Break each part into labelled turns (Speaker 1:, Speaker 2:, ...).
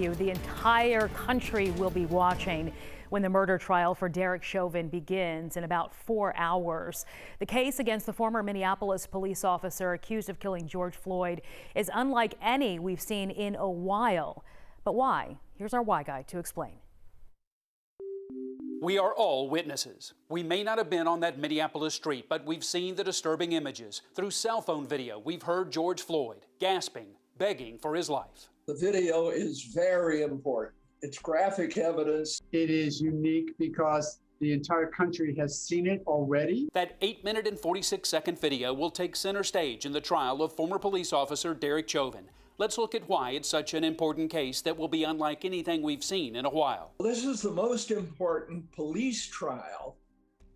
Speaker 1: The entire country will be watching when the murder trial for Derek Chauvin begins in about 4 hours. The case against the former Minneapolis police officer accused of killing George Floyd is unlike any we've seen in a while. But why? Here's our Why Guy to explain.
Speaker 2: We are all witnesses. We may not have been on that Minneapolis street, but we've seen the disturbing images. Through cell phone video, we've heard George Floyd gasping, begging for his life.
Speaker 3: The video is very important. It's graphic evidence.
Speaker 4: It is unique because the entire country has seen it already.
Speaker 2: That 8-minute and 46-second video will take center stage in the trial of former police officer Derek Chauvin. Let's look at why it's such an important case that will be unlike anything we've seen in a while.
Speaker 3: This is the most important police trial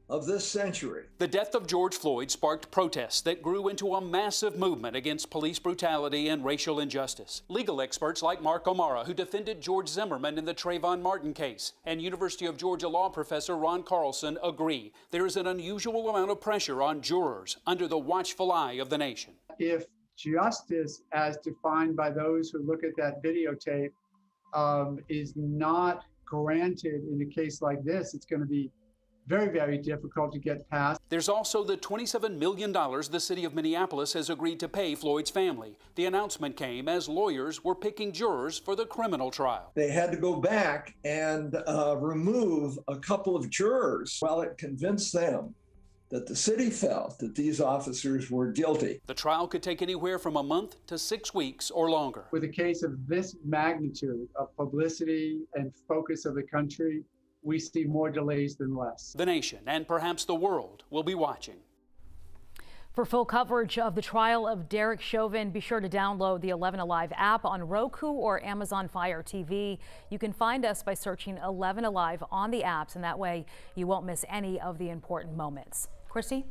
Speaker 3: of this century.
Speaker 2: The death of George Floyd sparked protests that grew into a massive movement against police brutality and racial injustice. Legal experts like Mark O'Mara, who defended George Zimmerman in the Trayvon Martin case, and University of Georgia law professor Ron Carlson agree there is an unusual amount of pressure on jurors under the watchful eye of the nation.
Speaker 4: If justice, as defined by those who look at that videotape, is not granted in a case like this, it's going to be very, very difficult to get past.
Speaker 2: There's also the $27 million the city of Minneapolis has agreed to pay Floyd's family. The announcement came as lawyers were picking jurors for the criminal trial.
Speaker 3: They had to go back and remove a couple of jurors while it convinced them that the city felt that these officers were guilty.
Speaker 2: The trial could take anywhere from a month to 6 weeks or longer.
Speaker 4: With a case of this magnitude of publicity and focus of the country, we see more delays than less.
Speaker 2: The nation and perhaps the world will be watching.
Speaker 1: For full coverage of the trial of Derek Chauvin, be sure to download the 11 Alive app on Roku or Amazon Fire TV. You can find us by searching 11 Alive on the apps, and that way you won't miss any of the important moments. Christy?